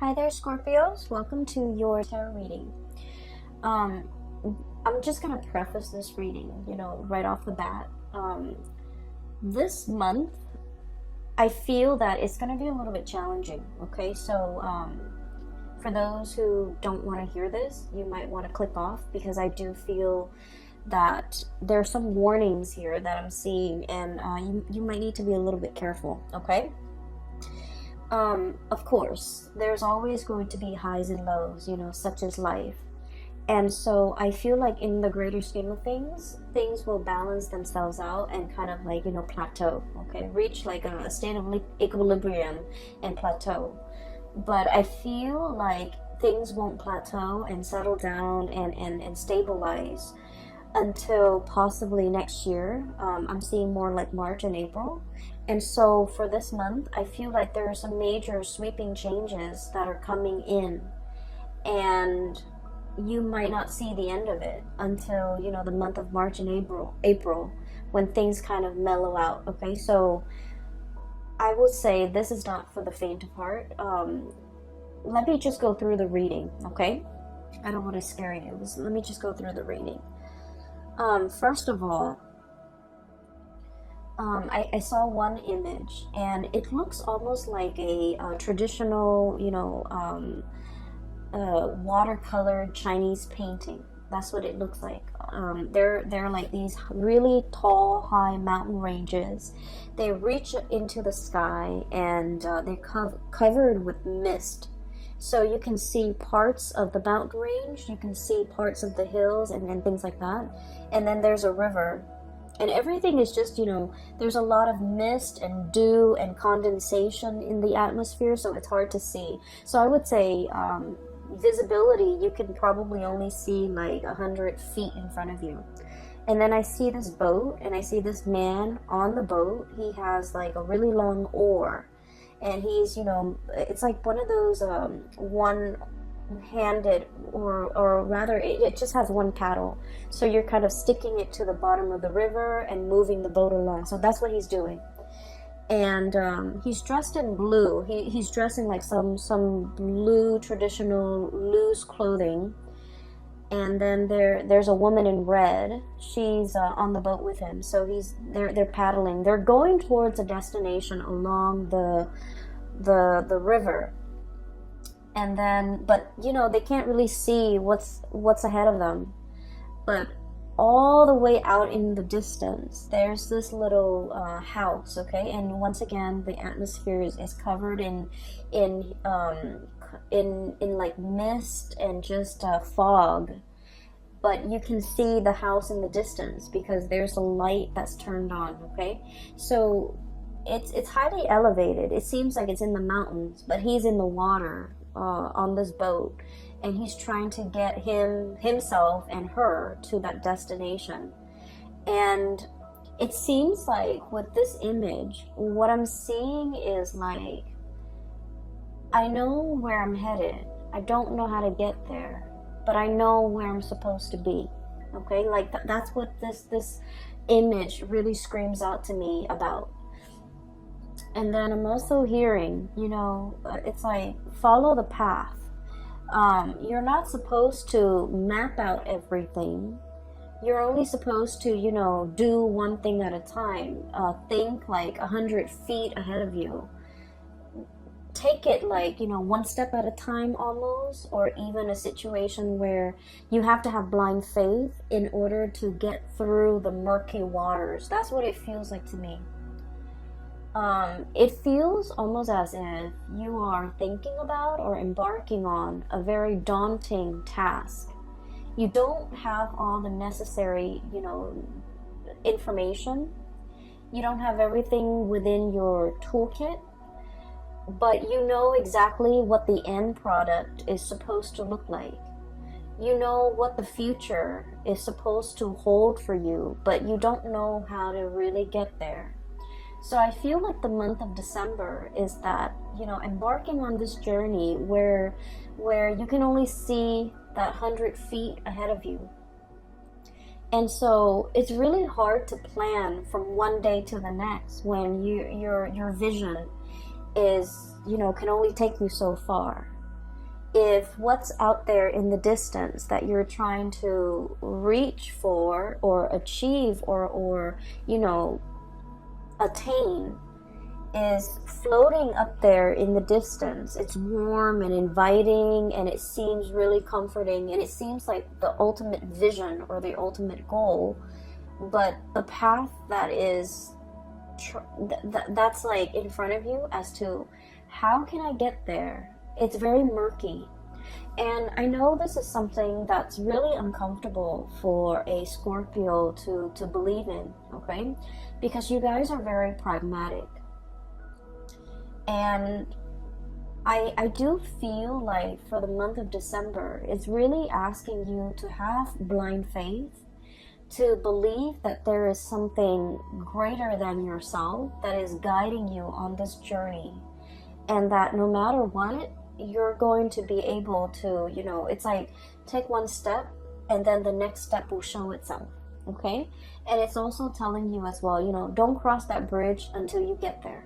Hi there, Scorpios. Welcome to your tarot reading. Um, I'm just gonna preface this reading, right off the bat. This month, I feel that it's gonna be a little bit challenging. Okay, so for those who don't want to hear this, you might want to click off because I do feel that there are some warnings here that I'm seeing, and you might need to be a little bit careful. Okay. Of course, there's always going to be highs and lows, such as life. And so I feel like in the greater scheme of things, things will balance themselves out and kind of like, plateau, okay? Reach like a state of equilibrium and plateau. But I feel like things won't plateau and settle down and stabilize until possibly next year. I'm seeing more like March and April. And so for this month, I feel like there are some major sweeping changes that are coming in. And you might not see the end of it until, the month of March and April, when things kind of mellow out. Okay, so I will say this is not for the faint of heart. Let me just go through the reading, okay? I don't want to scare you. Let me just go through the reading. First of all, I saw one image, and it looks almost like a traditional, watercolored Chinese painting. That's what it looks like. They're like these really tall, high mountain ranges. They reach into the sky, and they're covered with mist. So you can see parts of the mountain range, you can see parts of the hills and things like that. And then there's a river. And everything is just, there's a lot of mist and dew and condensation in the atmosphere, so it's hard to see. So I would say visibility, you can probably only see like 100 feet in front of you. And then I see this boat, and I see this man on the boat. He has like a really long oar. And he's, it's like one of those one-handed, or rather, it just has one paddle. So you're kind of sticking it to the bottom of the river and moving the boat along. So that's what he's doing. And he's dressed in blue. He's dressed in like some blue traditional loose clothing. And then there's a woman in red. She's on the boat with him. So they're paddling. They're going towards a destination along the river. And then, but they can't really see what's ahead of them. But all the way out in the distance, there's this little house. Okay, and once again, the atmosphere is covered in like mist and just fog, but you can see the house in the distance because there's a light that's turned on. Okay, so it's highly elevated. It seems like it's in the mountains, but he's in the water on this boat, and he's trying to get himself and her to that destination. And it seems like with this image, what I'm seeing is like, I know where I'm headed. I don't know how to get there, but I know where I'm supposed to be. Okay, like that's what this image really screams out to me about. And then I'm also hearing, it's like, follow the path. You're not supposed to map out everything. You're only supposed to, do one thing at a time. Think like 100 feet ahead of you. Take it like, one step at a time almost, or even a situation where you have to have blind faith in order to get through the murky waters. That's what it feels like to me. It feels almost as if you are thinking about or embarking on a very daunting task. You don't have all the necessary, information. You don't have everything within your toolkit, but you know exactly what the end product is supposed to look like. You know what the future is supposed to hold for you, but you don't know how to really get there. So I feel like the month of December is that, embarking on this journey where you can only see that 100 feet ahead of you. And so it's really hard to plan from one day to the next when your vision is, can only take you so far. if what's out there in the distance that you're trying to reach for or achieve or you know, attain is floating up there in the distance, it's warm and inviting and it seems really comforting and it seems like the ultimate vision or the ultimate goal, but the path that is that's like in front of you as to how can I get there, it's very murky. And I know this is something that's really uncomfortable for a Scorpio to believe in, okay? Because you guys are very pragmatic. And I do feel like for the month of December, it's really asking you to have blind faith, to believe that there is something greater than yourself that is guiding you on this journey. And that no matter what, you're going to be able to, you know, it's like take one step and then the next step will show itself, okay? And it's also telling you as well, you know, don't cross that bridge until you get there.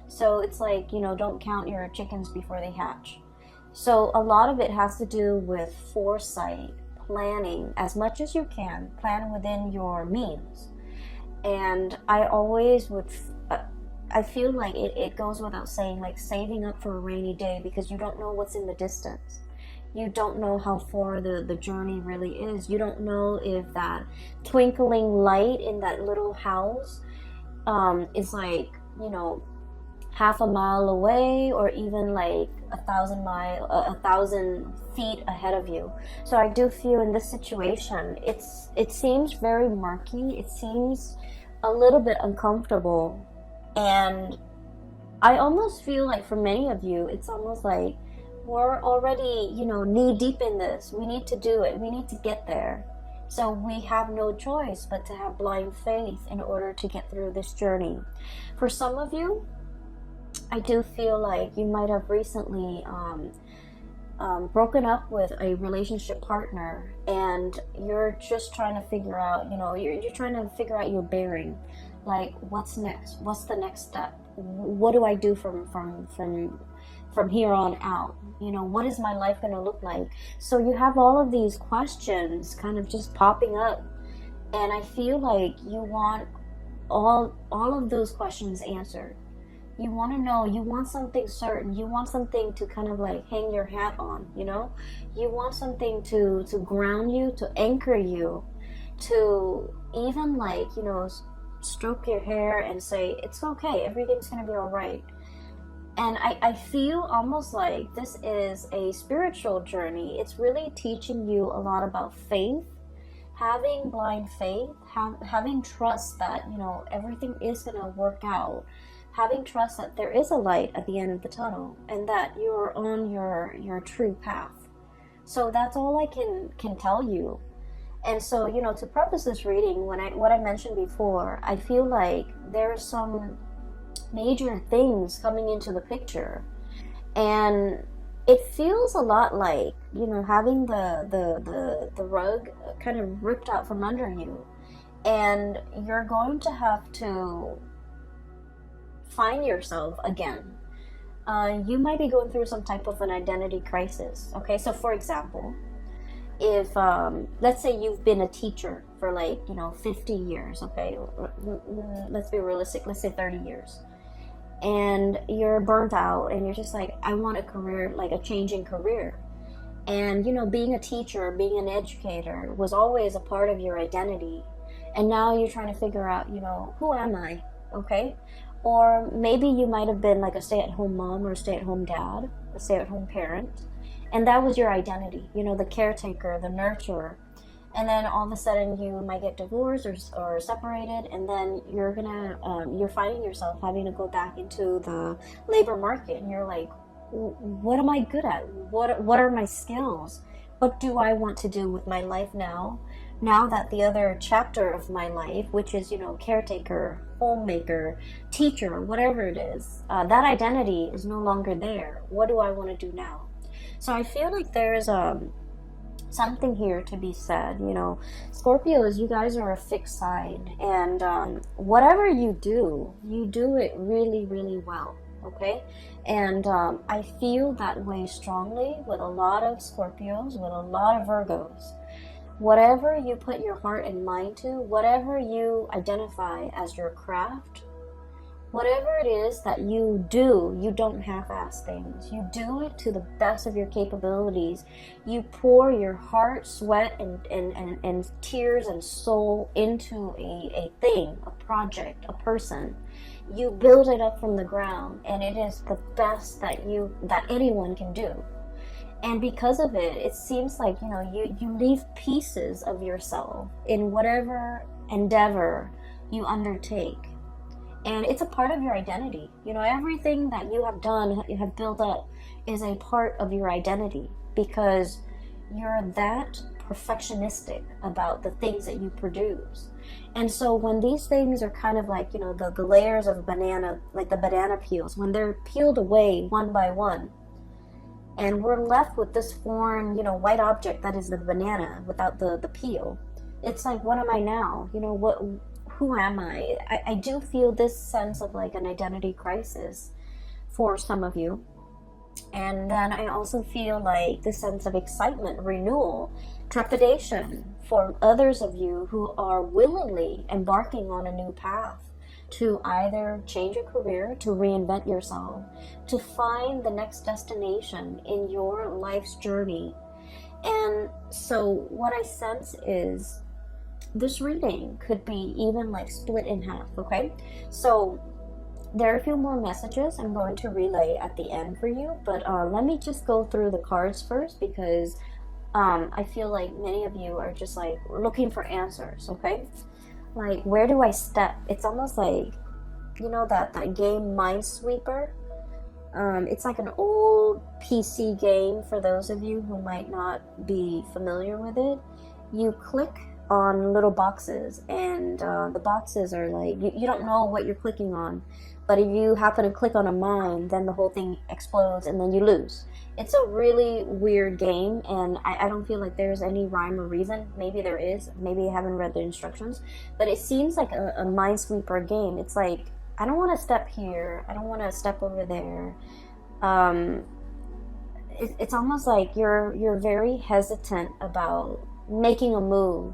So it's like, you know, don't count your chickens before they hatch. So a lot of it has to do with foresight, planning as much as you can, plan within your means. And I always would, I feel like it goes without saying, like saving up for a rainy day, because you don't know what's in the distance. You don't know how far the journey really is. You don't know if that twinkling light in that little house is like, you know, half a mile away or even like 1,000 feet ahead of you. So I do feel in this situation, it seems very murky. It seems a little bit uncomfortable. And I almost feel like for many of you, it's almost like we're already, you know, knee deep in this. We need to do it. We need to get there. So we have no choice but to have blind faith in order to get through this journey. For some of you, I do feel like you might have recently broken up with a relationship partner and you're just trying to figure out, you know, you're trying to figure out your bearing. Like, what's next? What's the next step? What do I do from here on out? You know, what is my life going to look like? So you have all of these questions kind of just popping up, and I feel like you want all of those questions answered. You want to know, you want something certain, you want something to kind of like hang your hat on, you know? You want something to ground you, to anchor you, to even like, you know, stroke your hair and say, it's okay, everything's going to be all right. And I feel almost like this is a spiritual journey. It's really teaching you a lot about faith, having blind faith, having trust that, you know, everything is going to work out, having trust that there is a light at the end of the tunnel and that you're on your true path. So that's all I can tell you. And so, you know, to preface this reading, what I mentioned before, I feel like there are some major things coming into the picture, and it feels a lot like, you know, having the rug kind of ripped out from under you, and you're going to have to find yourself again. You might be going through some type of an identity crisis. Okay, so for example, if let's say you've been a teacher for like, you know, 50 years, okay, let's be realistic, let's say 30 years, and you're burnt out and you're just like, I want a career, like a changing career. And, you know, being a teacher, being an educator was always a part of your identity, and now you're trying to figure out, you know, who am I? Okay. Or maybe you might have been like a stay-at-home mom or a stay-at-home dad, a stay-at-home parent, and that was your identity, you know, the caretaker, the nurturer. And then all of a sudden you might get divorced or separated, and then you're finding yourself having to go back into the labor market, and you're like, what am I good at? What are my skills? What do I want to do with my life now that the other chapter of my life, which is, you know, caretaker, homemaker, teacher, whatever it is, that identity is no longer there. What do I want to do now? So I feel like there's something here to be said. You know, Scorpios, you guys are a fixed sign, and whatever you do it really, really well. okay? And I feel that way strongly with a lot of Scorpios, with a lot of Virgos. Whatever you put your heart and mind to, whatever you identify as your craft, whatever it is that you do, you don't half-ass things. You do it to the best of your capabilities. You pour your heart, sweat, and tears and soul into a thing, a project, a person. You build it up from the ground, and it is the best that anyone can do. And because of it, it seems like, you leave pieces of yourself in whatever endeavor you undertake. And it's a part of your identity. Everything that you have done, you have built up, is a part of your identity, because you're that perfectionistic about the things that you produce. And so when these things are kind of like, the layers of a banana, like the banana peels, when they're peeled away one by one, and we're left with this foreign, white object that is the banana without the peel, it's like, what am I now? Who am I? I do feel this sense of like an identity crisis for some of you. And then I also feel like this sense of excitement, renewal, trepidation for others of you who are willingly embarking on a new path to either change a career, to reinvent yourself, to find the next destination in your life's journey. And so what I sense is this reading could be even like split in half, okay? So there are a few more messages I'm going to relay at the end for you, but let me just go through the cards first, because I feel like many of you are just like looking for answers, okay? Like, where do I step? It's almost like, that game Minesweeper. It's like an old PC game for those of you who might not be familiar with it. You click on little boxes, and the boxes are like, you don't know what you're clicking on, but if you happen to click on a mine, then the whole thing explodes and then you lose. It's a really weird game, and I don't feel like there's any rhyme or reason. Maybe there is, maybe I haven't read the instructions, but it seems like a Minesweeper game. It's like, I don't want to step here, I don't want to step over there. It's almost like you're very hesitant about making a move.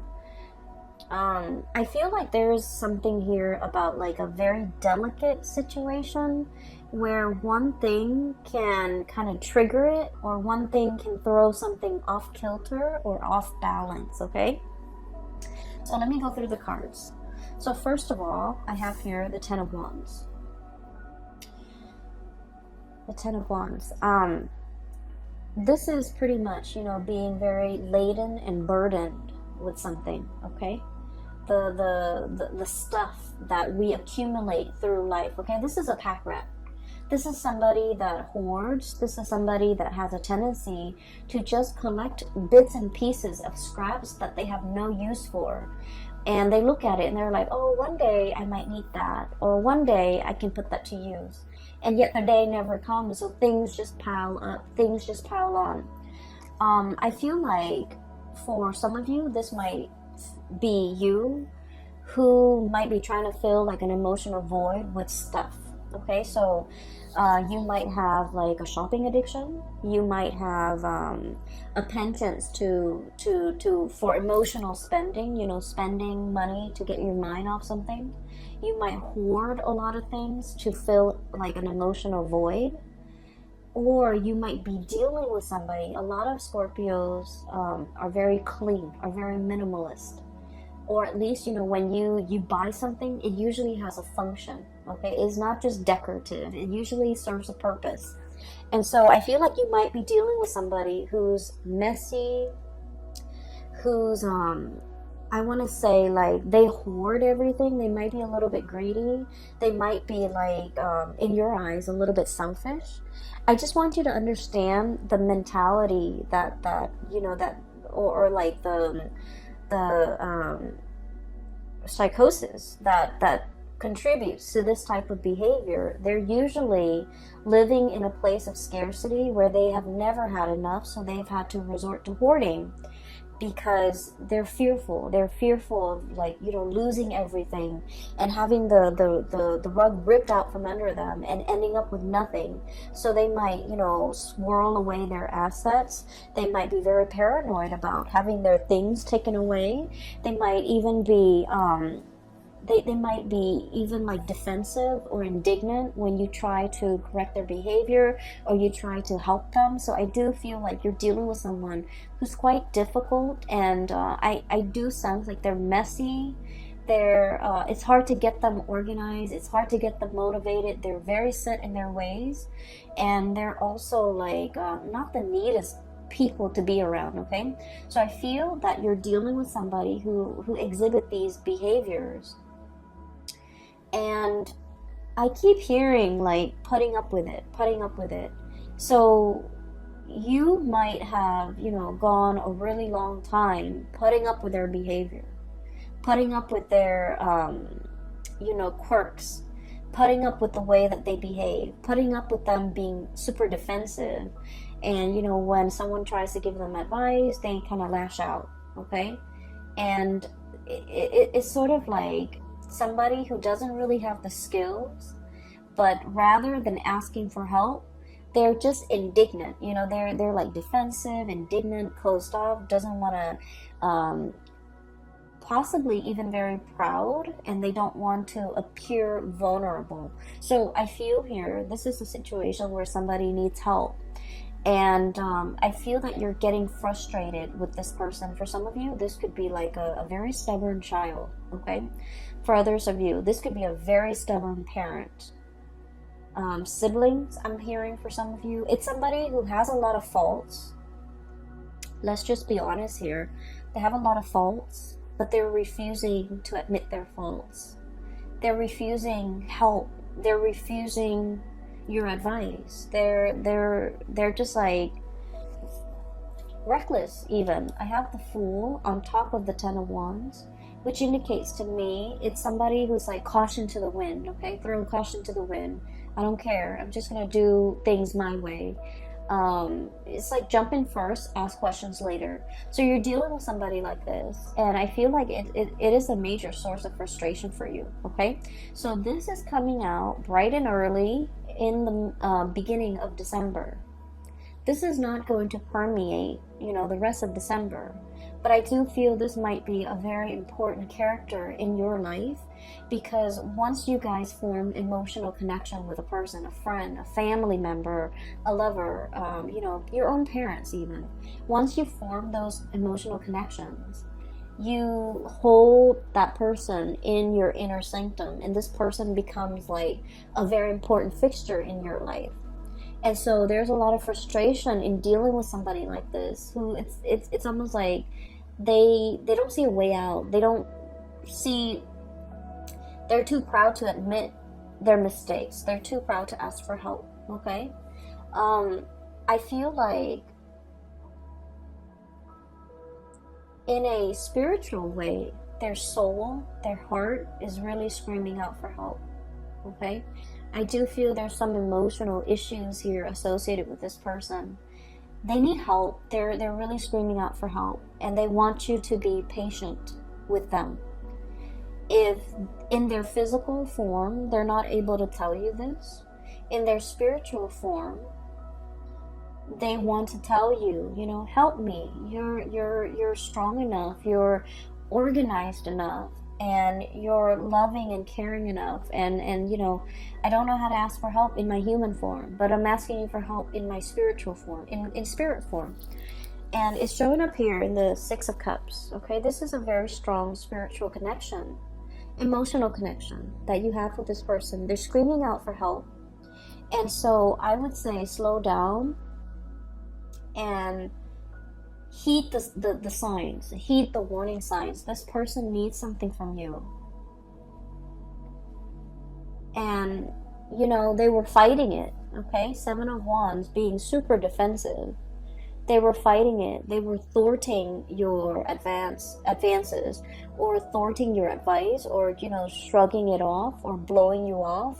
I feel like there's something here about like a very delicate situation where one thing can kind of trigger it, or one thing can throw something off kilter or off balance, okay? So let me go through the cards. So first of all, I have here the Ten of Wands. The Ten of Wands. This is pretty much, being very laden and burdened with something, okay? The stuff that we accumulate through life, okay? This is a pack rat. This is somebody that hoards. This is somebody that has a tendency to just collect bits and pieces of scraps that they have no use for. And they look at it and they're like, oh, one day I might need that, or one day I can put that to use. And yet the day never comes, so things just pile up, things just pile on. I feel like for some of you, this might be you who might be trying to fill like an emotional void with stuff, okay? So you might have like a shopping addiction. You might have a penchant for emotional spending, spending money to get your mind off something. You might hoard a lot of things to fill like an emotional void. Or you might be dealing with somebody. A lot of Scorpios are very clean, are very minimalist. Or at least, when you buy something, it usually has a function, okay? It's not just decorative. It usually serves a purpose. And so I feel like you might be dealing with somebody who's messy, who's, I want to say, like, they hoard everything. They might be a little bit greedy. They might be, like, in your eyes, a little bit selfish. I just want you to understand the mentality that or like the psychosis that contributes to this type of behavior. They're usually living in a place of scarcity where they have never had enough, so they've had to resort to hoarding. because they're fearful. They're fearful of, like, you know, losing everything and having the rug ripped out from under them and ending up with nothing. So they might, you know, swirl away their assets. They might be very paranoid about having their things taken away. They might even be they might be even like defensive or indignant when you try to correct their behavior or you try to help them. So I do feel like you're dealing with someone who's quite difficult, and I do sense like they're messy. They're it's hard to get them organized, it's hard to get them motivated. They're very set in their ways, and they're also like not the neatest people to be around. Okay, so I feel that you're dealing with somebody who exhibit these behaviors, and I keep hearing like putting up with it. So you might have, you know, gone a really long time putting up with their behavior, putting up with their you know, quirks, putting up with the way that they behave, putting up with them being super defensive. And, you know, when someone tries to give them advice, they kind of lash out. Okay, and it's sort of like somebody who doesn't really have the skills, but rather than asking for help, they're just indignant. You know, they're like defensive, indignant, closed off, doesn't want to, possibly even very proud, and they don't want to appear vulnerable. So I feel here, this is a situation where somebody needs help. And I feel that you're getting frustrated with this person. For some of you, this could be like a very stubborn child, okay? For others of you, this could be a very stubborn parent. Siblings, I'm hearing for some of you. It's somebody who has a lot of faults. Let's just be honest here. They have a lot of faults, but they're refusing to admit their faults. They're refusing help. They're refusing your advice. They're just like reckless even. I have the Fool on top of the Ten of Wands, which indicates to me it's somebody who's like caution to the wind. Okay, throw caution to the wind. I don't care, I'm just gonna do things my way. It's like jump in first, ask questions later. So you're dealing with somebody like this, and I feel like it is a major source of frustration for you. Okay, so this is coming out bright and early in the beginning of December. This is not going to permeate, you know, the rest of December, but I do feel this might be a very important character in your life, because once you guys form emotional connection with a person, a friend, a family member, a lover, you know, your own parents even, once you form those emotional connections, you hold that person in your inner sanctum, and this person becomes like a very important fixture in your life. And so there's a lot of frustration in dealing with somebody like this, who it's almost like they don't see a way out. They don't see, they're too proud to admit their mistakes. They're too proud to ask for help. Okay, I feel like in a spiritual way, their soul, their heart is really screaming out for help. Okay, I do feel there's some emotional issues here associated with this person. They need help. They're really screaming out for help, and they want you to be patient with them. If in their physical form they're not able to tell you this, in their spiritual form they want to tell you, you know, help me. You're strong enough. You're organized enough. And you're loving and caring enough, and you know, I don't know how to ask for help in my human form, but I'm asking you for help in my spiritual form, in spirit form. And it's showing up here in the Six of Cups. Okay, this is a very strong spiritual connection, emotional connection that you have with this person. They're screaming out for help, and so I would say slow down and heed the signs, heed the warning signs. This person needs something from you. And, you know, they were fighting it, okay? Seven of Wands, being super defensive. They were fighting it. They were thwarting your advances, or thwarting your advice, or, you know, shrugging it off, or blowing you off.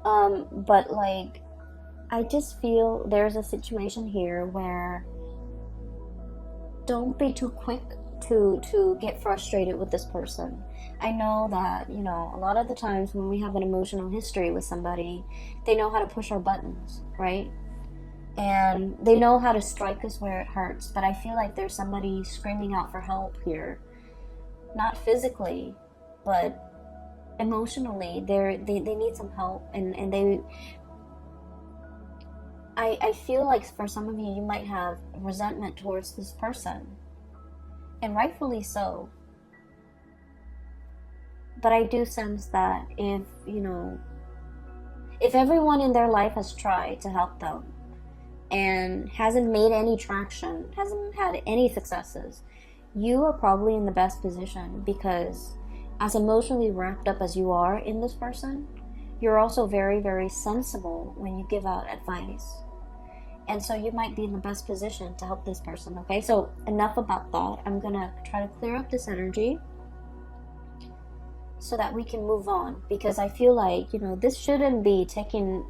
But, like, I just feel there's a situation here where don't be too quick to get frustrated with this person. I know that, you know, a lot of the times when we have an emotional history with somebody, they know how to push our buttons, right? And they know how to strike us where it hurts. But I feel like there's somebody screaming out for help here. Not physically, but emotionally. They need some help. And I feel like for some of you, you might have resentment towards this person. And rightfully so. But I do sense that if, you know, if everyone in their life has tried to help them and hasn't made any traction, hasn't had any successes, you are probably in the best position, because as emotionally wrapped up as you are in this person, you're also very, very sensible when you give out advice. And so you might be in the best position to help this person, okay? So enough about that. I'm going to try to clear up this energy so that we can move on, because I feel like, you know, this shouldn't be taking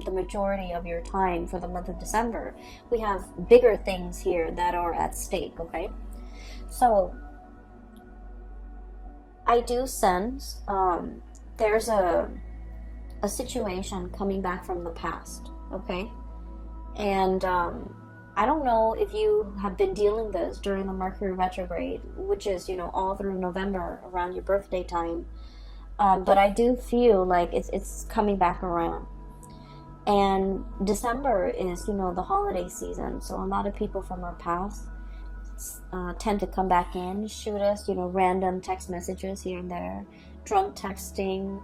the majority of your time for the month of December. We have bigger things here that are at stake, okay? So I do sense there's a situation coming back from the past, okay? And I don't know if you have been dealing this during the Mercury retrograde, which is, you know, all through November around your birthday time. But I do feel like it's coming back around. And December is, you know, the holiday season. So a lot of people from our past tend to come back in, shoot us, you know, random text messages here and there, drunk texting,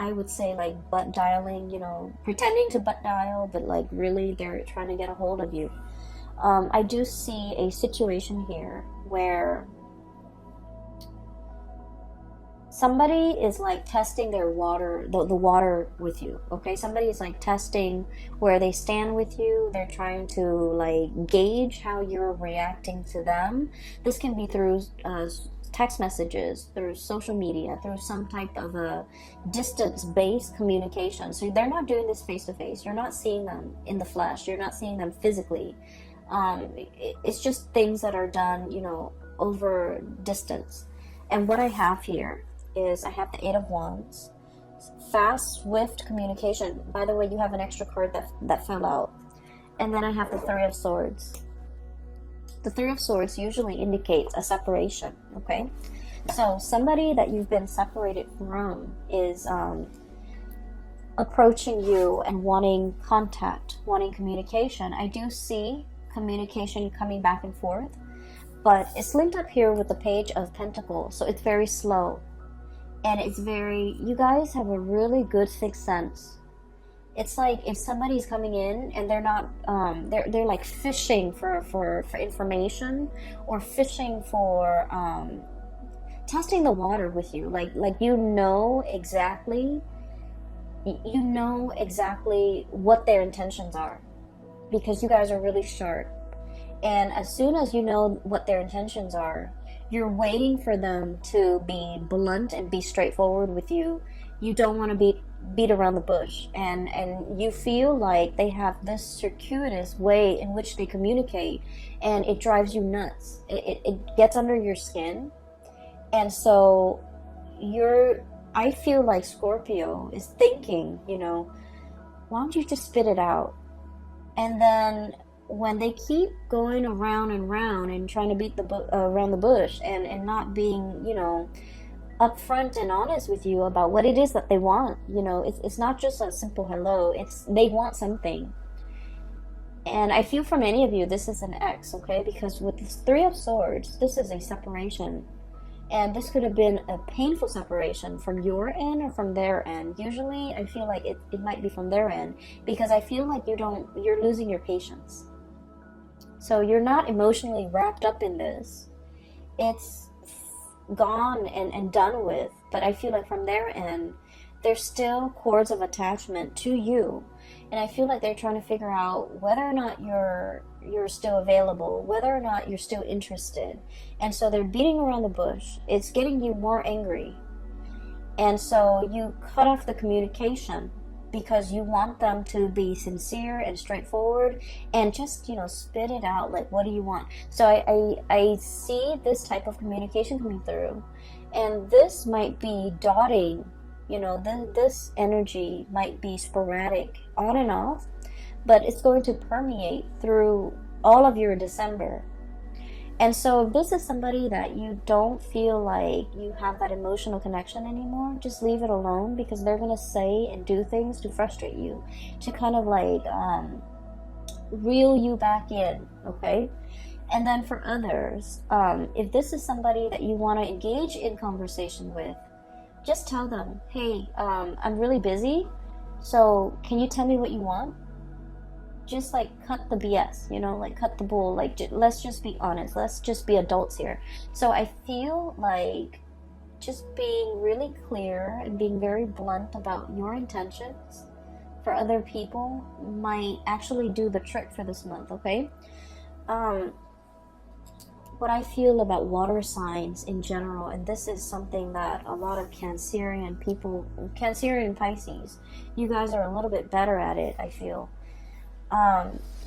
I would say like butt dialing, you know, pretending to butt dial, but like really they're trying to get a hold of you. I do see a situation here where somebody is like testing their water, the water with you, okay? Somebody is like testing where they stand with you. They're trying to like gauge how you're reacting to them. This can be through text messages, through social media, through some type of a distance-based communication. So they're not doing this face-to-face. You're not seeing them in the flesh. You're not seeing them physically. It's just things that are done, you know, over distance. And what I have here is I have the Eight of Wands. Fast, swift communication. By the way, you have an extra card that fell out. And then I have the Three of Swords. The Three of Swords usually indicates a separation, okay? So somebody that you've been separated from is approaching you and wanting contact, wanting communication. I do see communication coming back and forth, but it's linked up here with the Page of Pentacles, so it's very slow. And it's very, you guys have a really good sixth sense. It's like if somebody's coming in and they're not, they're like fishing for information, or fishing for testing the water with you. Like you know exactly what their intentions are, because you guys are really sharp. And as soon as you know what their intentions are, you're waiting for them to be blunt and be straightforward with you. You don't want to beat around the bush, and you feel like they have this circuitous way in which they communicate, and it drives you nuts. It gets under your skin. And so I feel like Scorpio is thinking, you know, why don't you just spit it out? And then when they keep going around and round and trying to beat around the bush, and not being, you know, upfront and honest with you about what it is that they want, you know, it's not just a simple hello. It's they want something. And I feel for many of you this is an X, okay? Because with this Three of Swords, this is a separation. And this could have been a painful separation from your end or from their end. Usually I feel like it might be from their end, because I feel like you're losing your patience. So you're not emotionally wrapped up in this. It's gone and done with. But I feel like from their end, there's still cords of attachment to you. And I feel like they're trying to figure out whether or not you're still available, whether or not you're still interested. And so they're beating around the bush. It's getting you more angry. And so you cut off the communication. because you want them to be sincere and straightforward and just, you know, spit it out. Like, what do you want? So I see this type of communication coming through, and this might be dotting, you know, this energy might be sporadic, on and off, but it's going to permeate through all of your December. And so if this is somebody that you don't feel like you have that emotional connection anymore, just leave it alone, because they're going to say and do things to frustrate you, to kind of like reel you back in, okay? And then for others, if this is somebody that you want to engage in conversation with, just tell them, hey, I'm really busy, so can you tell me what you want? Just like cut the BS, you know, like cut the bull, like let's just be honest, let's just be adults here. So I feel like just being really clear and being very blunt about your intentions for other people might actually do the trick for this month, okay? What I feel about water signs in general, and this is something that a lot of Cancerian people, Cancerian Pisces, you guys are a little bit better at it, I feel.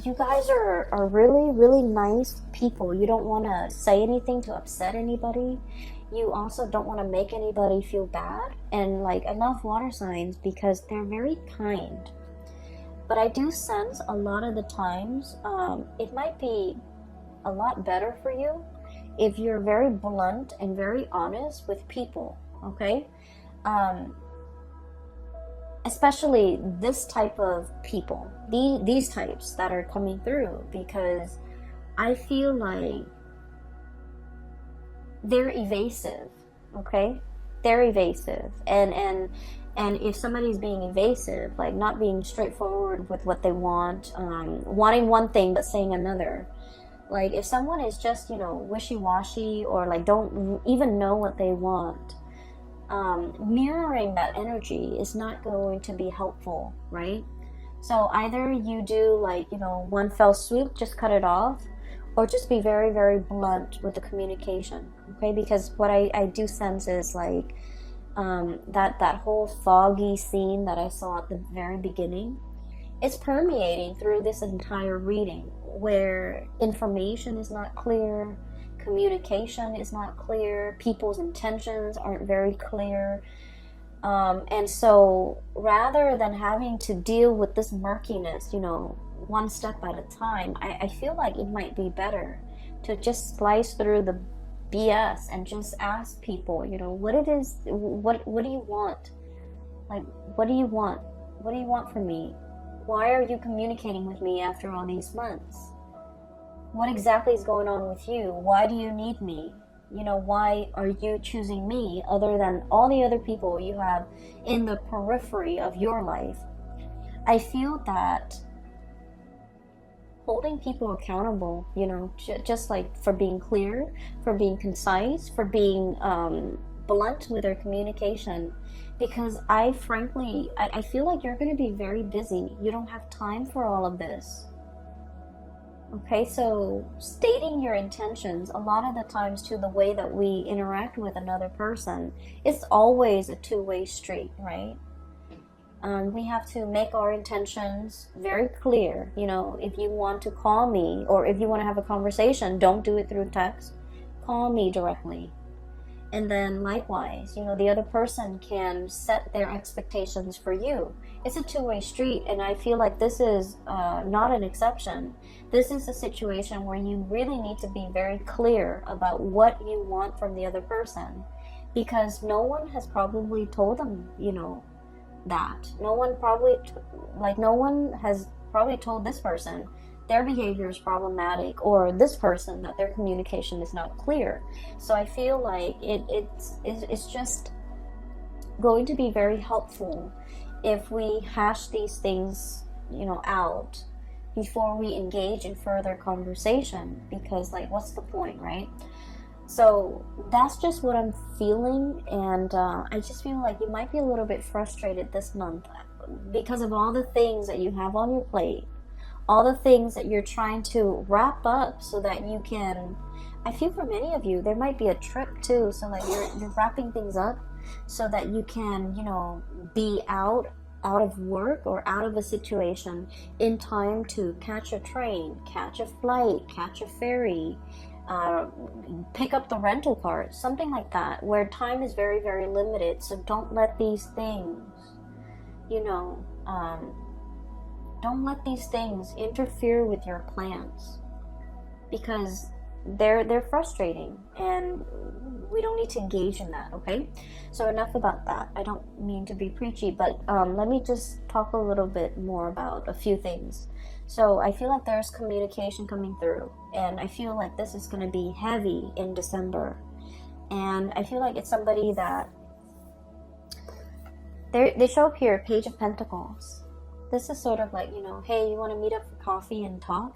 You guys are really, really nice people. You don't want to say anything to upset anybody. You also don't want to make anybody feel bad. And like, I love water signs because they're very kind. But I do sense a lot of the times, it might be a lot better for you if you're very blunt and very honest with people, okay? Especially this type of people, these types that are coming through, because I feel like they're evasive, okay? They're evasive, and if somebody's being evasive, like not being straightforward with what they want, wanting one thing but saying another, like if someone is just, you know, wishy-washy, or like don't even know what they want, mirroring that energy is not going to be helpful, right? So either you do like, you know, one fell swoop, just cut it off, or just be very, very blunt with the communication, okay? Because what I do sense is like that whole foggy scene that I saw at the very beginning, it's permeating through this entire reading, where information is not clear, communication is not clear, people's intentions aren't very clear, and so rather than having to deal with this murkiness, you know, one step at a time, I feel like it might be better to just slice through the BS and just ask people, you know, what it is, what do you want? Like, what do you want? What do you want from me? Why are you communicating with me after all these months? What exactly is going on with you? Why do you need me? You know, why are you choosing me other than all the other people you have in the periphery of your life? I feel that holding people accountable, you know, just like for being clear, for being concise, for being blunt with their communication, because I feel like you're going to be very busy. You don't have time for all of this. Okay, so stating your intentions, a lot of the times too, the way that we interact with another person, it's always a two-way street, right? We have to make our intentions very clear. You know, if you want to call me, or if you want to have a conversation, don't do it through text. Call me directly. And then likewise, you know, the other person can set their expectations for you. It's a two-way street, and I feel like this is not an exception. This is a situation where you really need to be very clear about what you want from the other person, because no one has probably told them, you know, that. No one has probably told this person their behavior is problematic, or this person that their communication is not clear. So I feel like it's just going to be very helpful if we hash these things, you know, out before we engage in further conversation, because like, what's the point, right? So that's just what I'm feeling, and I just feel like you might be a little bit frustrated this month because of all the things that you have on your plate, all the things that you're trying to wrap up so that you can, I feel for many of you, there might be a trip too, so like you're wrapping things up so that you can, you know, be out out of work or out of a situation in time to catch a train, catch a flight, catch a ferry, pick up the rental car, something like that, where time is very, very limited. So don't let these things, you know, don't let these things interfere with your plans, because they're frustrating, and we don't need to engage in that. Okay, so enough about that. I don't mean to be preachy, but let me just talk a little bit more about a few things. So I feel like there's communication coming through, and I feel like this is going to be heavy in December, and I feel like it's somebody that they show up here, Page of Pentacles. This is sort of like, you know, hey, you want to meet up for coffee and talk?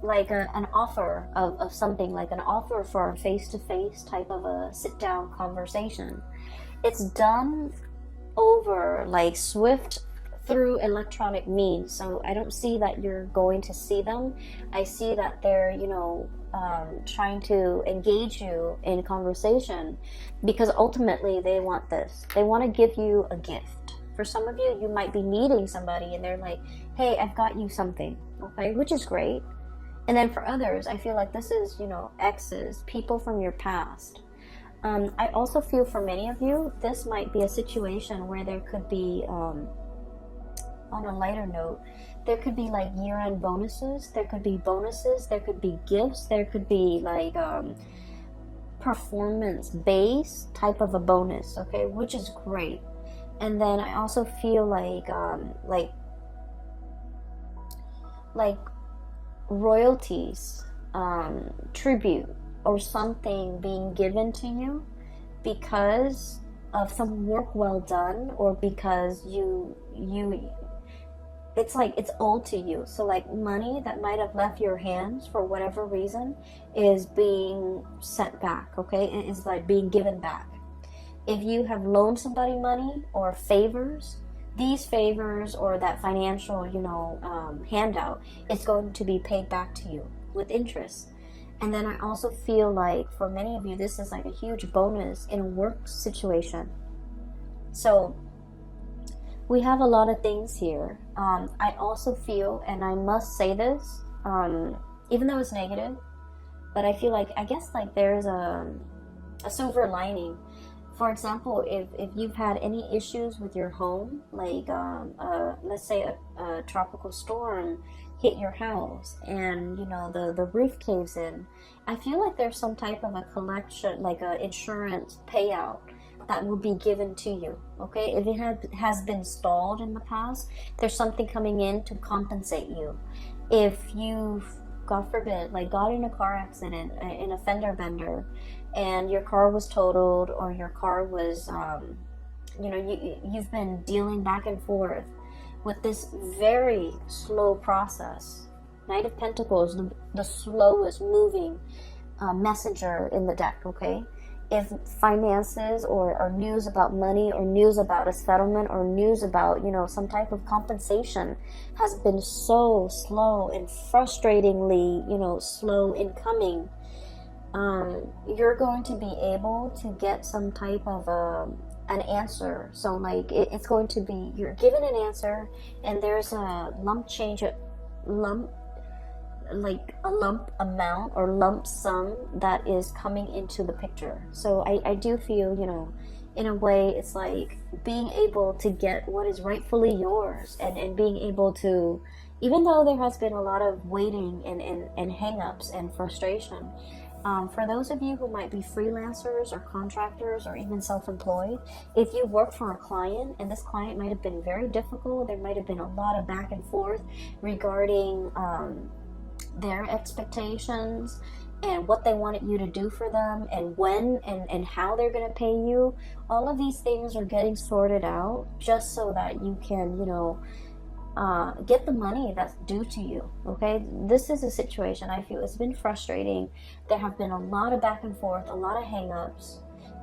Like an offer of something, like an offer for a face-to-face type of a sit-down conversation. It's done over like swift through electronic means, so I don't see that you're going to see them. I see that they're, you know, trying to engage you in conversation, because ultimately they want this. They want to give you a gift. For some of you, you might be meeting somebody and they're like, hey, I've got you something, okay, which is great. And then for others, I feel like this is, you know, exes, people from your past. I also feel for many of you, this might be a situation where there could be, on a lighter note, there could be like year-end bonuses, there could be bonuses, there could be gifts, there could be like performance-based type of a bonus, okay, which is great. And then I also feel like royalties, tribute, or something being given to you because of some work well done, or because you it's like it's owed to you. So like money that might have left your hands for whatever reason is being sent back, okay? It is like being given back. If you have loaned somebody money or favors, these favors or that financial, you know, handout is going to be paid back to you with interest. And then I also feel like for many of you, this is like a huge bonus in a work situation. So we have a lot of things here. I also feel, and I must say this, even though it's negative, but I feel like, I guess like there's a silver lining. For example, if you've had any issues with your home, like let's say a tropical storm hit your house and, you know, the roof caves in, I feel like there's some type of a collection, like a insurance payout that will be given to you, okay? If it has been stalled in the past, there's something coming in to compensate you. If you've, God forbid, like got in a car accident, in a fender bender, and your car was totaled, or your car was, you know, you've been dealing back and forth with this very slow process. Knight of Pentacles, the slowest moving messenger in the deck, okay? If finances or news about money, or news about a settlement, or news about, you know, some type of compensation has been so slow and frustratingly, you know, slow in coming, you're going to be able to get some type of an answer. So like it's going to be, you're given an answer, and there's a lump amount or lump sum that is coming into the picture. So I do feel, you know, in a way it's like being able to get what is rightfully yours, and being able to, even though there has been a lot of waiting and hang-ups and frustration, for those of you who might be freelancers or contractors or even self-employed, if you work for a client and this client might have been very difficult, there might have been a lot of back and forth regarding their expectations and what they wanted you to do for them, and when and how they're going to pay you. All of these things are getting sorted out just so that you can, you know, get the money that's due to you, okay? This is a situation I feel it's been frustrating. There have been a lot of back and forth, a lot of hang-ups,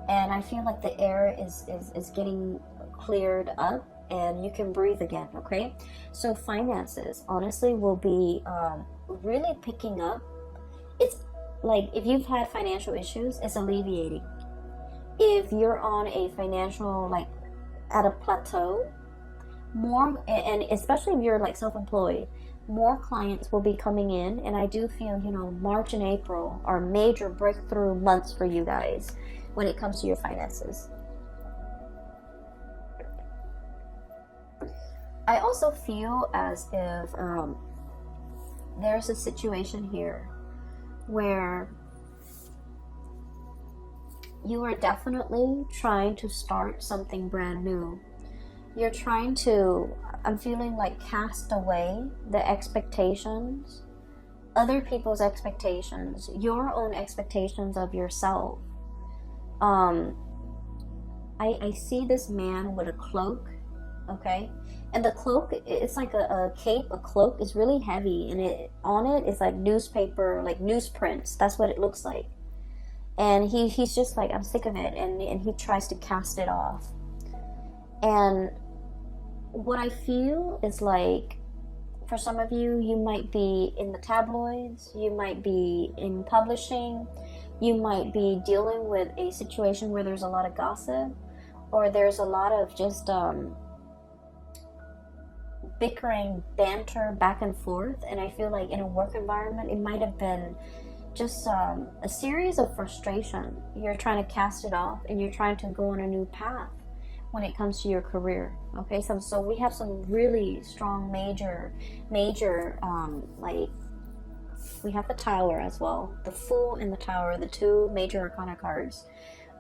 and I feel like the air is getting cleared up and you can breathe again, okay? So finances, honestly, will be really picking up. It's like if you've had financial issues, it's alleviating. If you're on a financial, like at a plateau. More, and especially if you're like self-employed, more clients will be coming in, and I do feel, you know, March and April are major breakthrough months for you guys when it comes to your finances. I also feel as if there's a situation here where you are definitely trying to start something brand new. You're trying to, I'm feeling like, cast away the expectations, other people's expectations, your own expectations of yourself. I see this man with a cloak, okay? And the cloak, it's like a cape, a cloak. It's really heavy, and on it is like newspaper, like newsprints. That's what it looks like. And he's just like, I'm sick of it, and he tries to cast it off. And what I feel is like, for some of you, you might be in the tabloids, you might be in publishing, you might be dealing with a situation where there's a lot of gossip, or there's a lot of just bickering, banter back and forth. And I feel like in a work environment, it might have been just a series of frustration. You're trying to cast it off, and you're trying to go on a new path when it comes to your career. Okay, so we have some really strong major like, we have the Tower as well, the Fool and the Tower, the two major arcana cards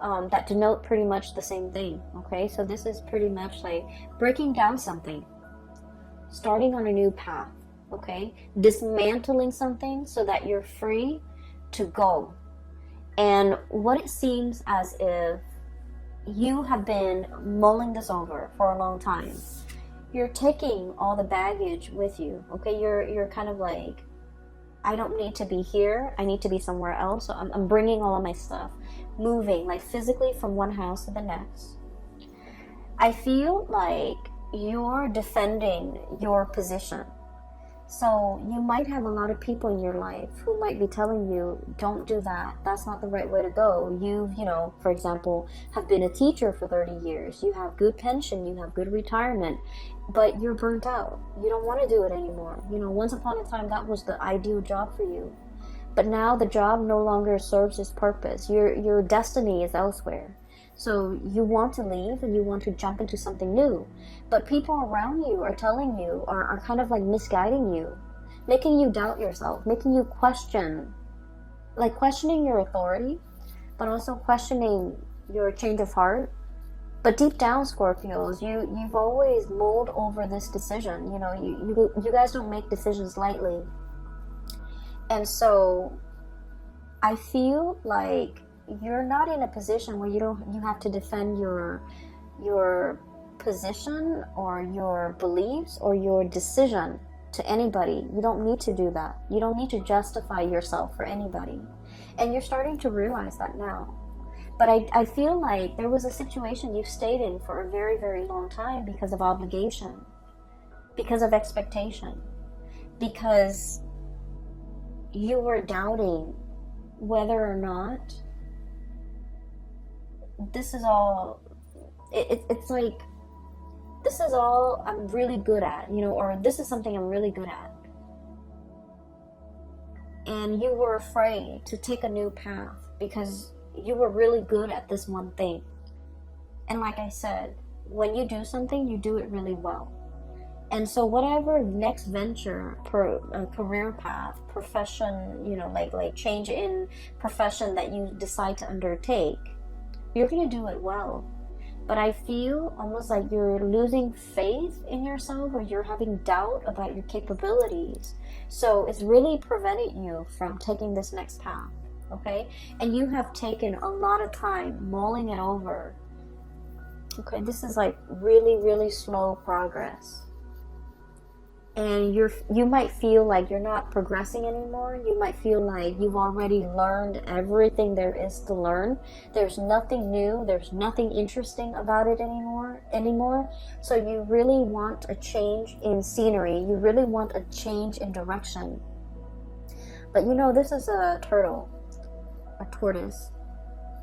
that denote pretty much the same thing. Okay, so this is pretty much like breaking down something, starting on a new path. Okay, dismantling something so that you're free to go. And what it seems as if you have been mulling this over for a long time. You're taking all the baggage with you. Okay, you're kind of like, I don't need to be here, I need to be somewhere else. So I'm bringing all of my stuff, moving like physically from one house to the next. I feel like you're defending your position. So you might have a lot of people in your life who might be telling you, don't do that, that's not the right way to go. You know, for example, have been a teacher for 30 years, you have good pension, you have good retirement, but you're burnt out. You don't want to do it anymore. You know, once upon a time, that was the ideal job for you. But now the job no longer serves its purpose. Your destiny is elsewhere. So you want to leave and you want to jump into something new. But people around you are telling you, are kind of like misguiding you, making you doubt yourself, making you question, like questioning your authority, but also questioning your change of heart. But deep down, Scorpios, you've always mulled over this decision. You know, you guys don't make decisions lightly. And so I feel like you're not in a position where you have to defend your position or your beliefs or your decision to anybody. You don't need to do that. You don't need to justify yourself for anybody. And you're starting to realize that now. But I feel like there was a situation you stayed in for a very, very long time because of obligation, because of expectation, because you were doubting whether or not this is all, it's like, this is all I'm really good at, you know, or this is something I'm really good at. And you were afraid to take a new path because you were really good at this one thing. And like I said, when you do something, you do it really well. And so whatever next venture, career path, profession, you know, like change in profession that you decide to undertake, you're going to do it well. But I feel almost like you're losing faith in yourself, or you're having doubt about your capabilities. So it's really preventing you from taking this next path, okay? And you have taken a lot of time mulling it over. Okay, this is like really, really slow progress. And you might feel like you're not progressing anymore. You might feel like you've already learned everything there is to learn. There's nothing new. There's nothing interesting about it anymore. So you really want a change in scenery. You really want a change in direction. But you know, this is a turtle, a tortoise.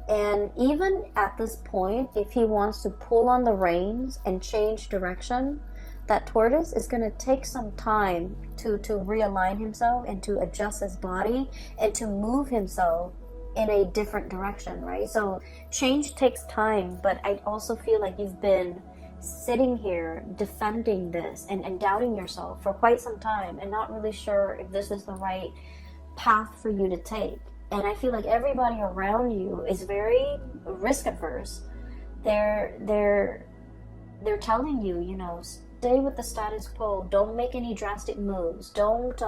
And even at this point, if he wants to pull on the reins and change direction, that tortoise is going to take some time to realign himself and to adjust his body and to move himself in a different direction, right? So change takes time, but I also feel like you've been sitting here defending this and doubting yourself for quite some time and not really sure if this is the right path for you to take. And I feel like everybody around you is very risk averse. They're telling you, you know, stay with the status quo. Don't make any drastic moves. Don't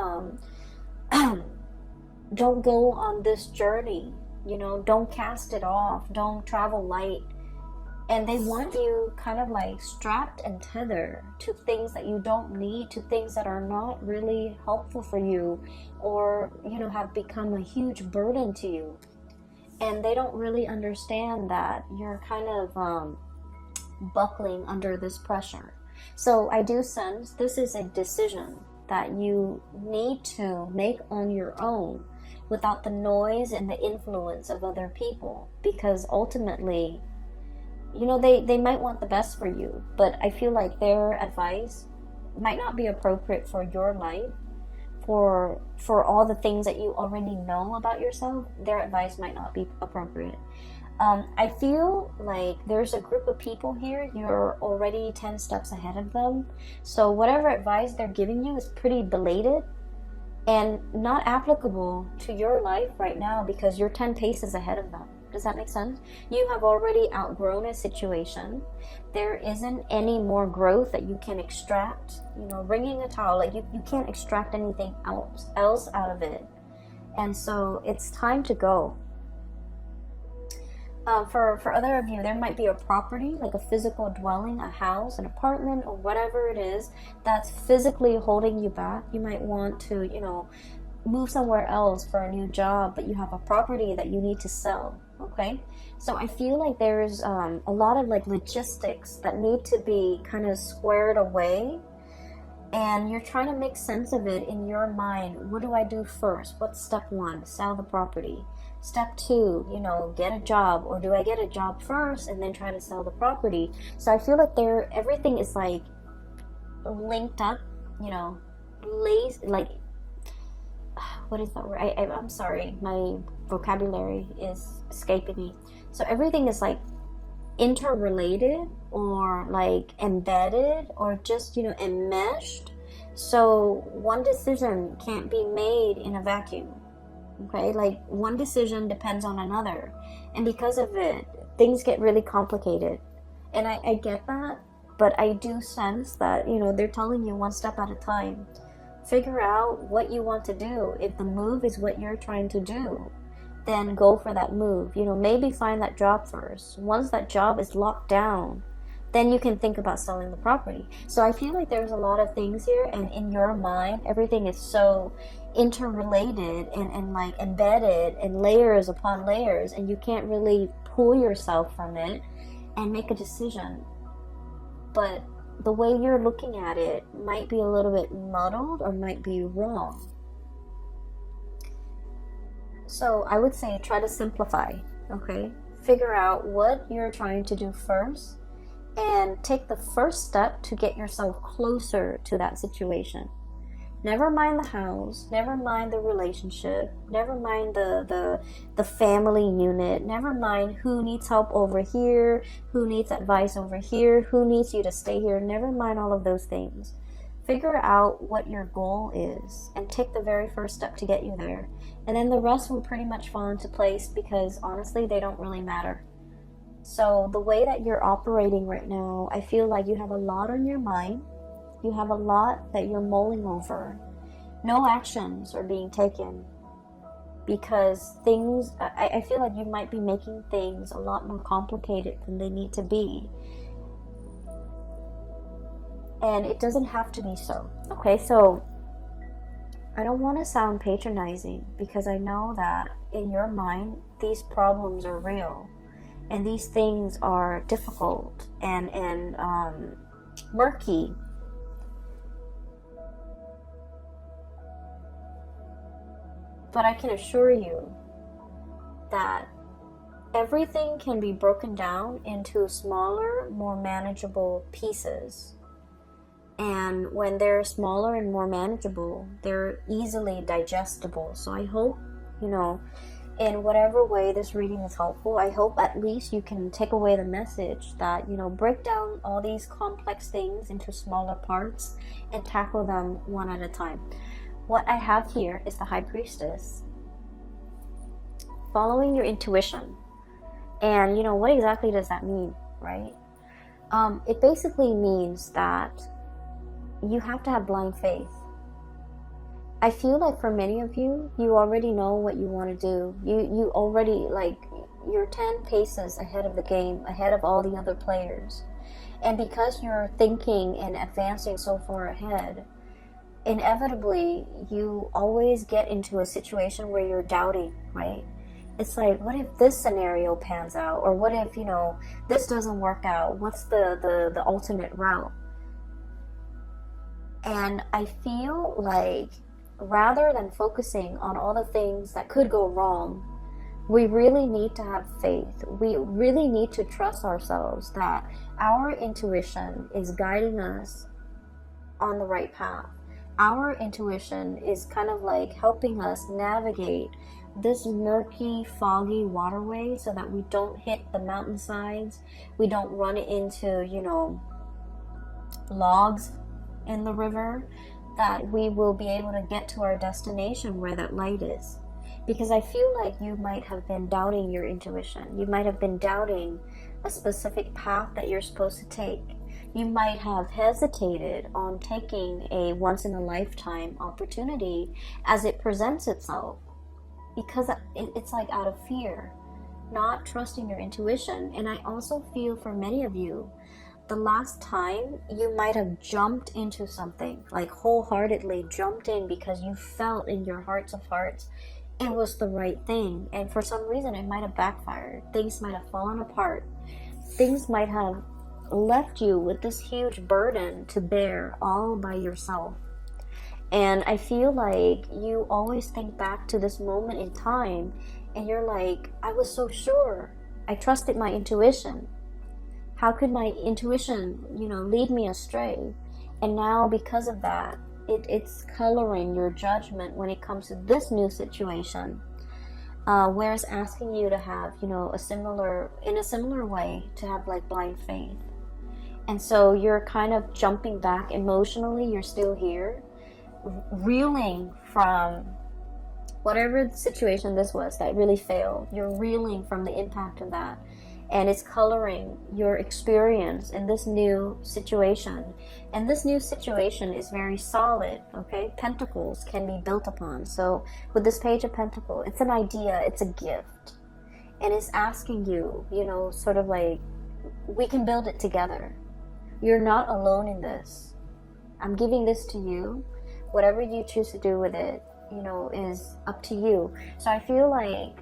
don't go on this journey. You know, don't cast it off. Don't travel light. And they want you kind of like strapped and tethered to things that you don't need, to things that are not really helpful for you, or, you know, have become a huge burden to you. And they don't really understand that you're kind of buckling under this pressure. So I do sense this is a decision that you need to make on your own without the noise and the influence of other people, because ultimately, you know, they might want the best for you, but I feel like their advice might not be appropriate for your life, for all the things that you already know about yourself. Their advice might not be appropriate. I feel like there's a group of people here, you're already 10 steps ahead of them, so whatever advice they're giving you is pretty belated and not applicable to your life right now, because you're 10 paces ahead of them. Does that make sense? You have already outgrown a situation. There isn't any more growth that you can extract. You know, wringing a towel, like you can't extract anything else out of it. And so it's time to go. For other of you, there might be a property, like a physical dwelling, a house, an apartment, or whatever it is that's physically holding you back. You might want to, you know, move somewhere else for a new job, but you have a property that you need to sell. Okay, so I feel like there's a lot of like logistics that need to be kind of squared away, and you're trying to make sense of it in your mind. What do I do first? What's step one? Sell the property. Step two, you know, get a job, or do I get a job first and then try to sell the property? So I feel like everything is like linked up, you know, like, what is that word? I'm sorry, my vocabulary is escaping me. So everything is like interrelated, or like embedded, or just, you know, enmeshed. So one decision can't be made in a vacuum. Okay, like one decision depends on another, and because of it, things get really complicated. And I get that, but I do sense that, you know, they're telling you one step at a time. Figure out what you want to do. If the move is what you're trying to do, then go for that move. You know, maybe find that job first. Once that job is locked down, then you can think about selling the property. So I feel like there's a lot of things here, and in your mind, everything is so interrelated and like embedded and layers upon layers, and you can't really pull yourself from it and make a decision. But the way you're looking at it might be a little bit muddled or might be wrong. So I would say try to simplify, okay? Figure out what you're trying to do first and take the first step to get yourself closer to that situation. Never mind the house, never mind the relationship, never mind the family unit, never mind who needs help over here, who needs advice over here, who needs you to stay here, never mind all of those things. Figure out what your goal is and take the very first step to get you there. And then the rest will pretty much fall into place, because honestly, they don't really matter. So the way that you're operating right now, I feel like you have a lot on your mind. You have a lot that you're mulling over. No actions are being taken, because things, I feel like you might be making things a lot more complicated than they need to be. And it doesn't have to be so. Okay, so I don't want to sound patronizing, because I know that in your mind, these problems are real. And these things are difficult and murky. But I can assure you that everything can be broken down into smaller, more manageable pieces. And when they're smaller and more manageable, they're easily digestible. So I hope, in whatever way this reading is helpful, I hope at least you can take away the message that, break down all these complex things into smaller parts and tackle them one at a time. What I have here is the High Priestess. Following your intuition. And, what exactly does that mean, right? It basically means that you have to have blind faith. I feel like for many of you, you already know what you want to do. You already, you're 10 paces ahead of the game, ahead of all the other players. And because you're thinking and advancing so far ahead, inevitably, you always get into a situation where you're doubting, right? It's like, what if this scenario pans out? Or what if, this doesn't work out? What's the alternate route? And I feel like rather than focusing on all the things that could go wrong, we really need to have faith. We really need to trust ourselves that our intuition is guiding us on the right path. Our intuition is kind of like helping us navigate this murky, foggy waterway so that we don't hit the mountainsides, we don't run into, logs in the river, that we will be able to get to our destination where that light is. Because I feel like you might have been doubting your intuition. You might have been doubting a specific path that you're supposed to take. You might have hesitated on taking a once-in-a-lifetime opportunity as it presents itself, because it's like out of fear, not trusting your intuition. And I also feel for many of you, the last time you might have jumped into something, like wholeheartedly jumped in because you felt in your hearts of hearts it was the right thing, and for some reason it might have backfired. Things might have fallen apart. Things might have left you with this huge burden to bear all by yourself. And I feel like you always think back to this moment in time and you're like, I was so sure. I trusted my intuition. How could my intuition, lead me astray? And now because of that, it's coloring your judgment when it comes to this new situation. Where it's asking you to have, in a similar way, to have like blind faith. And so you're kind of jumping back emotionally. You're still here, reeling from whatever the situation this was that really failed. You're reeling from the impact of that. And it's coloring your experience in this new situation. And this new situation is very solid, okay? Pentacles can be built upon. So with this Page of Pentacles, it's an idea, it's a gift. And it's asking you, sort of like, we can build it together. You're not alone in this. I'm giving this to you. Whatever you choose to do with it, is up to you. So I feel like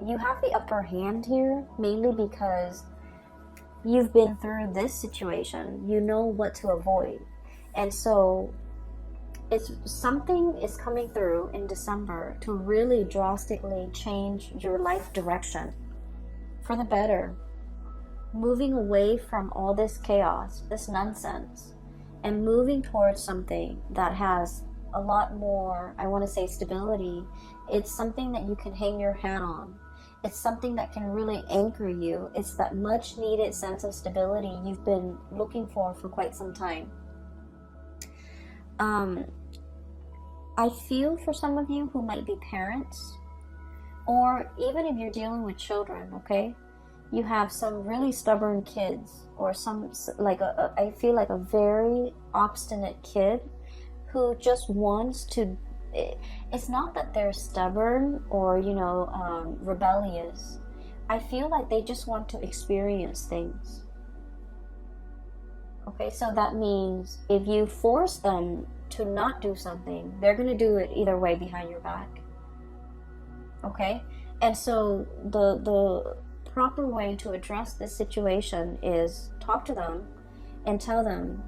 you have the upper hand here, mainly because you've been through this situation. You know what to avoid. And so something is coming through in December to really drastically change your life direction for the better. Moving away from all this chaos, this nonsense, and moving towards something that has a lot more, I want to say, stability. It's something that you can hang your hat on. It's something that can really anchor you. It's that much needed sense of stability you've been looking for quite some time. I feel for some of you who might be parents, or even if you're dealing with children, okay? You have some really stubborn kids, or I feel like a very obstinate kid who just wants to. It's not that they're stubborn or, rebellious. I feel like they just want to experience things. Okay, so that means if you force them to not do something, they're going to do it either way behind your back. Okay? And so the proper way to address this situation is talk to them and tell them,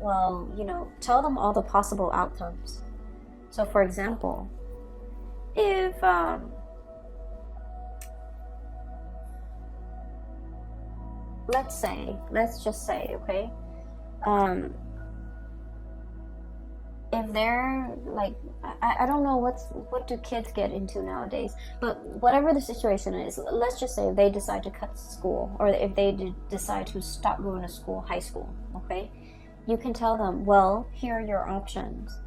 tell them all the possible outcomes. So for example, if let's just say, okay, if they're like, I don't know what do kids get into nowadays, but whatever the situation is, let's just say if they decide to cut school, or if they decide to stop going to school, high school, okay, you can tell them, well, here are your options.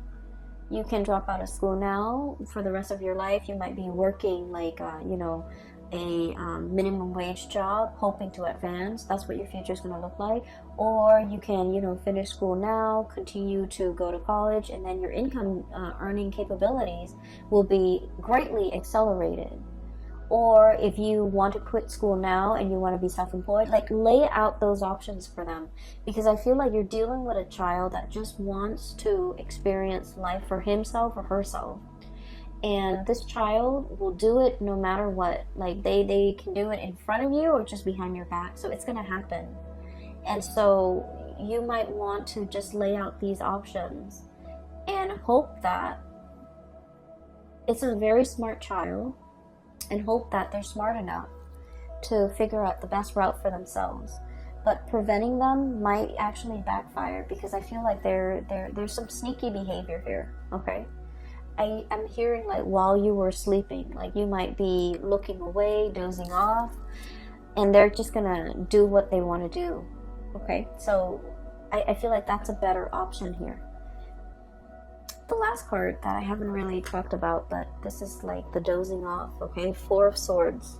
You can drop out of school now for the rest of your life. You might be working like a minimum wage job, hoping to advance. That's what your future is going to look like. Or you can finish school now, continue to go to college, and then your income earning capabilities will be greatly accelerated. Or if you want to quit school now and you want to be self-employed, like, lay out those options for them, because I feel like you're dealing with a child that just wants to experience life for himself or herself. And this child will do it no matter what. Like, they can do it in front of you or just behind your back, so it's gonna happen. And so you might want to just lay out these options and hope that it's a very smart child, and hope that they're smart enough to figure out the best route for themselves. But preventing them might actually backfire, because I feel like there's some sneaky behavior here, okay? I'm hearing, like, while you were sleeping, like, you might be looking away, dozing off, and they're just gonna do what they want to do, okay? So I feel like that's a better option here. The last card that I haven't really talked about, but this is like the dozing off, okay? Four of Swords.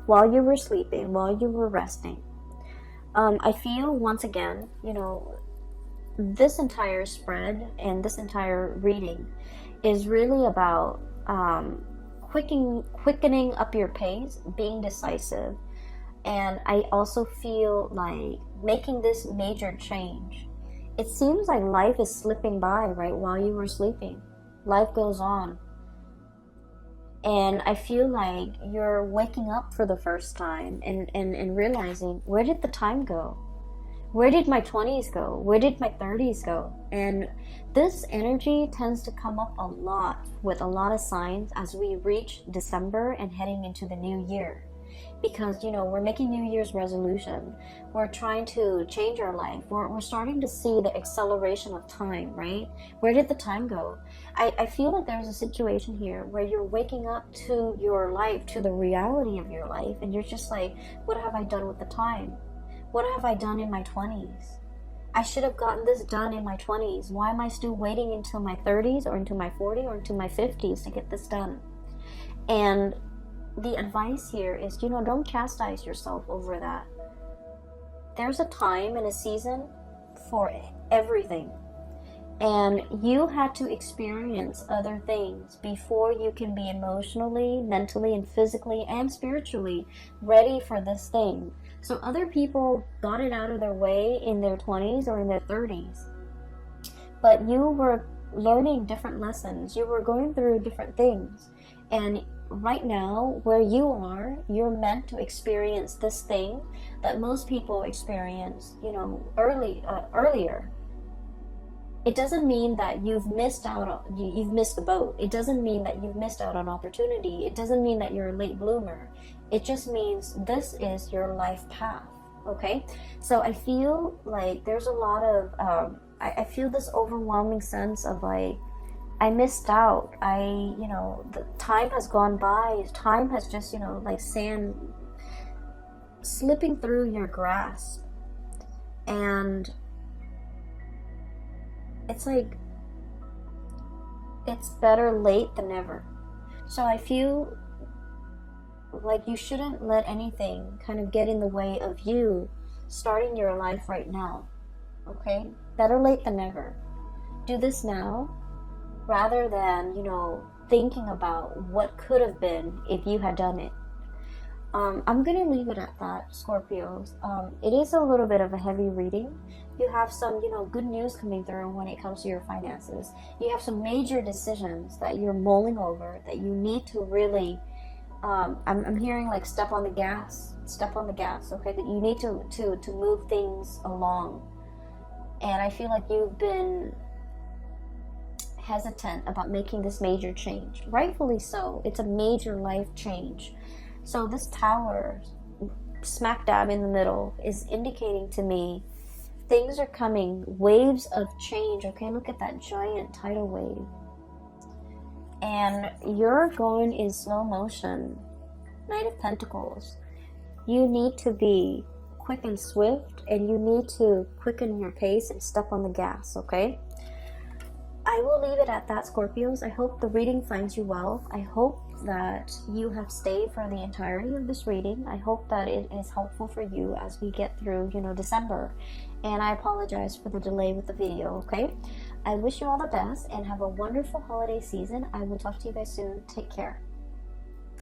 While you were sleeping, while you were resting, I feel, once again, this entire spread and this entire reading is really about quickening up your pace, being decisive, and I also feel like making this major change. It seems like life is slipping by right while you were sleeping. Life goes on. And I feel like you're waking up for the first time and realizing, where did the time go? Where did my 20s go? Where did my 30s go? And this energy tends to come up a lot with a lot of signs as we reach December and heading into the new year. Because, we're making New Year's resolution. We're trying to change our life. We're starting to see the acceleration of time, right? Where did the time go? I feel like there's a situation here where you're waking up to your life, to the reality of your life, and you're just like, what have I done with the time? What have I done in my 20s? I should have gotten this done in my 20s. Why am I still waiting until my 30s or into my 40s or into my 50s to get this done? And the advice here is, don't chastise yourself over that. There's a time and a season for everything. And you had to experience other things before you can be emotionally, mentally, and physically, and spiritually ready for this thing. So other people got it out of their way in their 20s or in their 30s. But you were learning different lessons. You were going through different things. And right now, where you are, you're meant to experience this thing that most people experience, earlier. It doesn't mean that you've missed the boat. It doesn't mean that you've missed out on opportunity. It doesn't mean that you're a late bloomer. It just means this is your life path, okay? So I feel like there's a lot of, I feel this overwhelming sense of like, I missed out. The time has gone by. Time has just, like sand slipping through your grasp. And it's like, it's better late than never. So I feel like you shouldn't let anything kind of get in the way of you starting your life right now. Okay? Better late than never. Do this now, rather than, thinking about what could have been if you had done it. I'm going to leave it at that, Scorpios. It is a little bit of a heavy reading. You have some, good news coming through when it comes to your finances. You have some major decisions that you're mulling over, that you need to really, I'm hearing like step on the gas, okay? That you need to move things along. And I feel like you've been hesitant about making this major change. Rightfully so. It's a major life change. So this Tower smack dab in the middle is indicating to me things are coming, waves of change. Okay, look at that giant tidal wave. And you're going in slow motion. Knight of Pentacles. You need to be quick and swift, and you need to quicken your pace and step on the gas, okay? I will leave it at that, Scorpios. I hope the reading finds you well. I hope that you have stayed for the entirety of this reading. I hope that it is helpful for you as we get through, December. And I apologize for the delay with the video, okay? I wish you all the best and have a wonderful holiday season. I will talk to you guys soon. Take care.